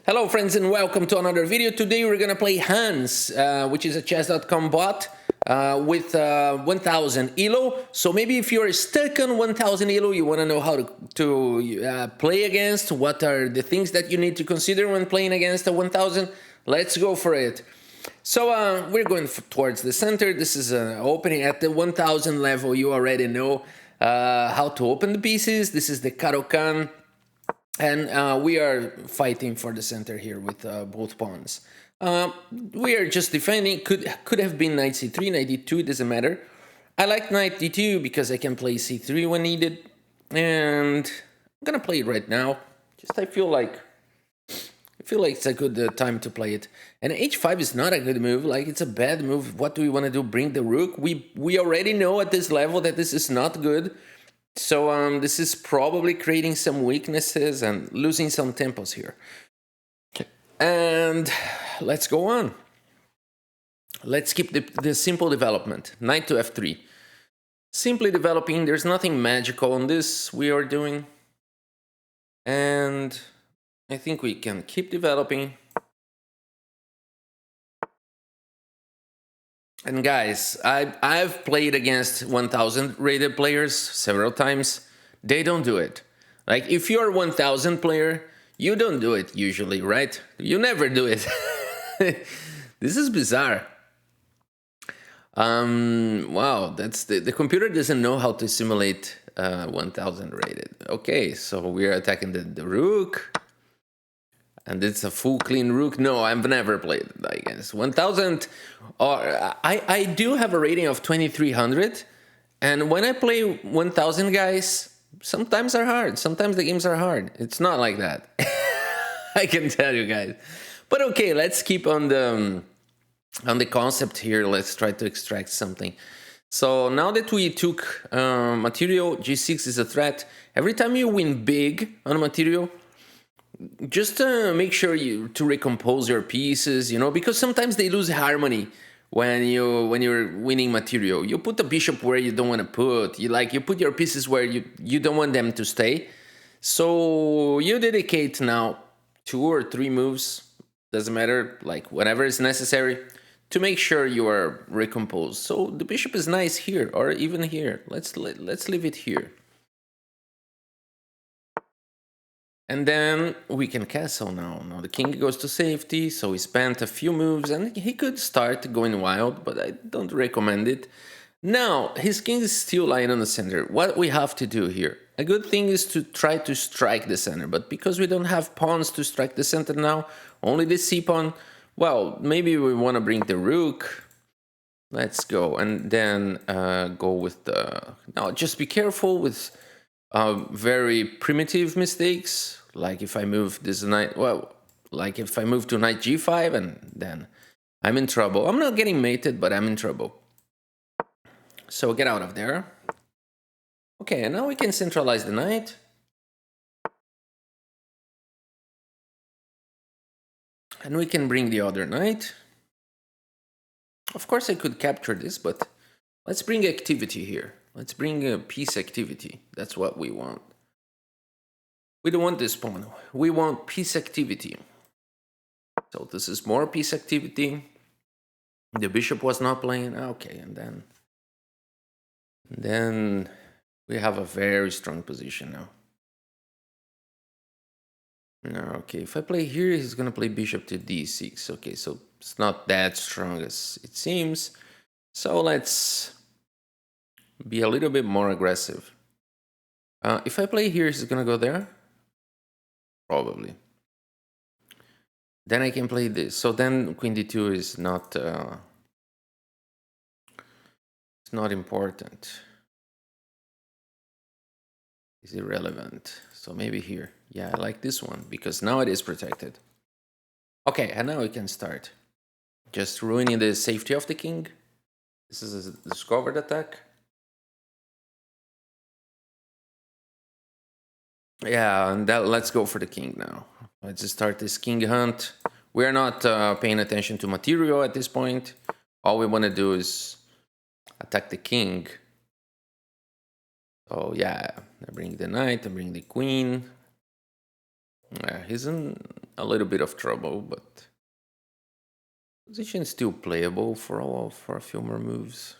Hello friends and welcome to another video. Today we're gonna play Hans, which is a chess.com bot with 1000 ELO. So maybe if you're stuck on 1000 ELO, you wanna know how to play against, what are the things that you need to consider when playing against a 1000, let's go for it. So we're going towards the center. This is an opening at the 1000 level. You already know how to open the pieces. This is the Karokan. And we are fighting for the center here with both pawns. We are just defending. Could have been knight c3, knight d2, doesn't matter. I like knight d2 because I can play c3 when needed. And I'm gonna play it right now. I feel like it's a good time to play it. And h5 is not a good move. Like, it's a bad move. What do we want to do? Bring the rook? We already know at this level that this is not good. So this is probably creating some weaknesses and losing some tempos here. Okay. And let's go on. Let's keep the simple development. Knight to f3. Simply developing. There's nothing magical on this we are doing. And I think we can keep developing. And guys, I've played against 1000 rated players several times. They don't do it. Like, if you're a 1000 player, you don't do it usually, right? You never do it. This is bizarre. Wow, that's the computer doesn't know how to simulate 1000 rated. Okay, so we're attacking the rook. And it's a full clean rook. No, I've never played against 1000. Or I do have a rating of 2300, and when I play 1000 guys, sometimes are hard. Sometimes the games are hard. It's not like that. I can tell you guys. But okay, let's keep on the concept here. Let's try to extract something. So now that we took material, g6 is a threat. Every time you win big on material, just make sure to recompose your pieces, because sometimes they lose harmony when you're winning material. You put the bishop where you don't want to put. You put your pieces where you don't want them to stay. So you dedicate now 2 or 3 moves, doesn't matter, like whatever is necessary, to make sure you are recomposed. So the bishop is nice here, or even here. Let's leave it here. And then we can castle now. Now the king goes to safety, so he spent a few moves, and he could start going wild, but I don't recommend it. Now, his king is still lying on the center. What we have to do here? A good thing is to try to strike the center, but because we don't have pawns to strike the center now, only the c-pawn, well, maybe we want to bring the rook. Let's go, and then go with the... Now, just be careful with very primitive mistakes. Like if I move this knight, well, like if I move to knight g5, and then I'm in trouble. I'm not getting mated, but I'm in trouble. So get out of there. Okay, and now we can centralize the knight. And we can bring the other knight. Of course I could capture this, but let's bring activity here. Let's bring a piece activity. That's what we want. We don't want this pawn. We want piece activity. So this is more piece activity. The bishop was not playing. Okay, and then we have a very strong position now. Okay, if I play here, he's gonna play bishop to d6. Okay, so it's not that strong as it seems. So let's be a little bit more aggressive. If I play here, he's gonna go there. Probably. Then I can play this. So then queen d2 is not it's not important. It's irrelevant. So maybe here. Yeah, I like this one because now it is protected. Okay, and now we can start. Just ruining the safety of the king. This is a discovered attack. Yeah, and let's go for the king now. Let's start this king hunt. We're not paying attention to material at this point. All we want to do is attack the king. So yeah, I bring the knight, I bring the queen. He's a little bit of trouble, but position is still playable for a few more moves.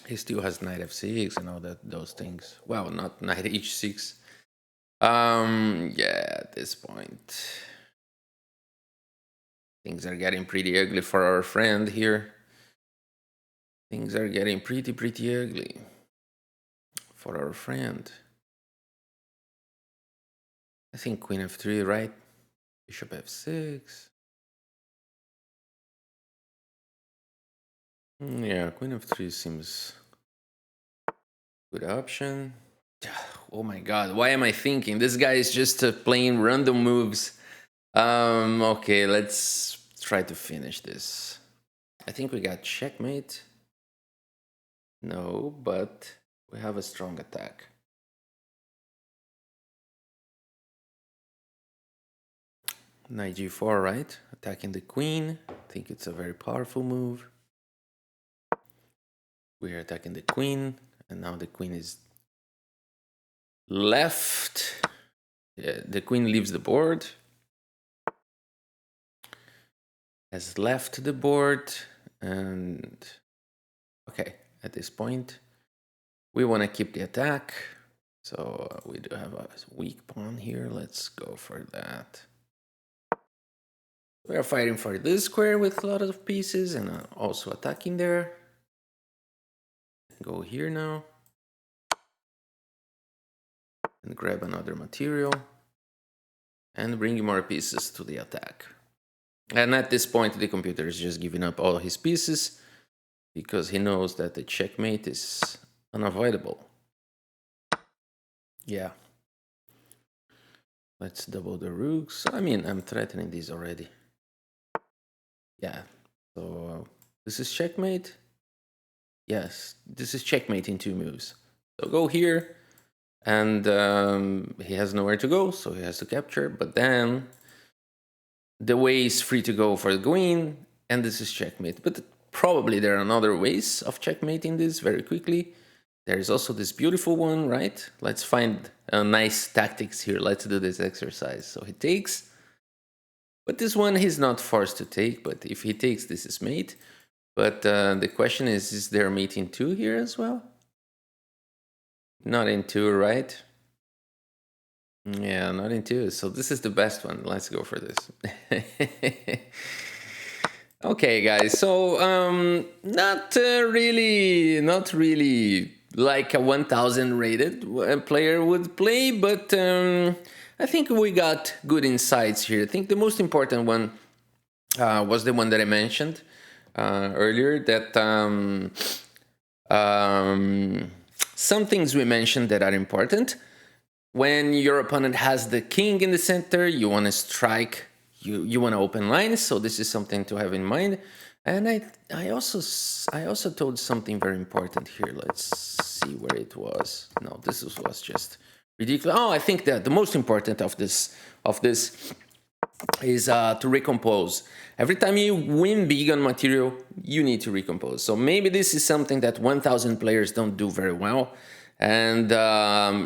He still has knight f6 and all those things. Well, not knight h6. Yeah, at this point, things are getting pretty ugly for our friend here. Things are getting pretty ugly for our friend. I think queen f3, right? Bishop f6. Yeah, queen f3 seems good option. Oh my god, why am I thinking? This guy is just playing random moves. Okay, let's try to finish this. I think we got checkmate. No, but we have a strong attack. Knight g4, right? Attacking the queen. I think it's a very powerful move. We're attacking the queen, and now the queen is left. Yeah, the queen leaves the board. Has left the board, and okay, at this point, we want to keep the attack. So we do have a weak pawn here. Let's go for that. We are fighting for this square with a lot of pieces and also attacking there. Go here now and grab another material and bring more pieces to the attack. And at this point, the computer is just giving up all his pieces because he knows that the checkmate is unavoidable. Yeah. Let's double the rooks. I mean, I'm threatening these already. Yeah. So this is checkmate. Yes, this is checkmate in 2 moves. So go here, and he has nowhere to go, so he has to capture. But then the way is free to go for the queen, and this is checkmate. But probably there are other ways of checkmating this very quickly. There is also this beautiful one, right? Let's find nice tactics here. Let's do this exercise. So he takes, but this one he's not forced to take. But if he takes, this is mate. But the question is there mate in 2 here as well? Not in 2, right? Yeah, not in 2. So this is the best one. Let's go for this. Okay, guys. So not really like a 1000 rated player would play, but I think we got good insights here. I think the most important one was the one that I mentioned earlier, that some things we mentioned that are important. When your opponent has the king in the center, you want to strike, you want to open lines, so this is something to have in mind. And I also told something very important here. Let's see where it was. No, this was just ridiculous. Oh, I think that the most important of this is to recompose. Every time you win big on material, you need to recompose. So maybe this is something that 1000 players don't do very well. And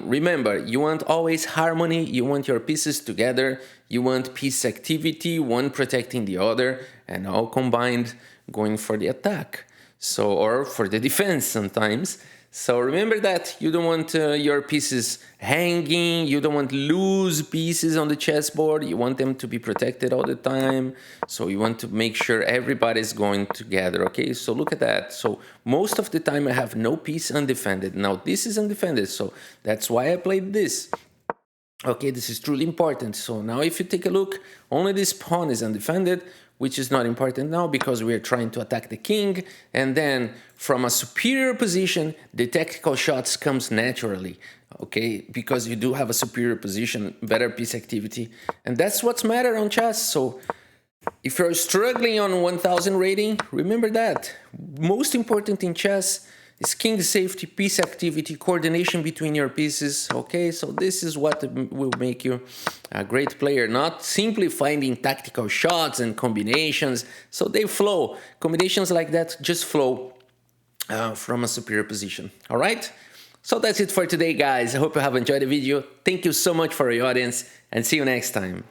remember, you want always harmony, you want your pieces together, you want piece activity, one protecting the other, and all combined going for the attack. So, or for the defense sometimes. So remember that you don't want your pieces hanging, you don't want loose pieces on the chessboard, you want them to be protected all the time. So you want to make sure everybody's going together, okay? So look at that. So most of the time I have no piece undefended. Now this is undefended, so that's why I played this. Okay, this is truly important. So now if you take a look, only this pawn is undefended, which is not important now because we are trying to attack the king, and then from a superior position, the tactical shots comes naturally, okay, because you do have a superior position, better piece activity, and that's what's matter on chess. So if you're struggling on 1000 rating, remember that. Most important in chess is king safety, piece activity, coordination between your pieces, okay? So this is what will make you a great player, not simply finding tactical shots and combinations. So they flow. Combinations like that just flow from a superior position, all right? So that's it for today, guys. I hope you have enjoyed the video. Thank you so much for your audience, and see you next time.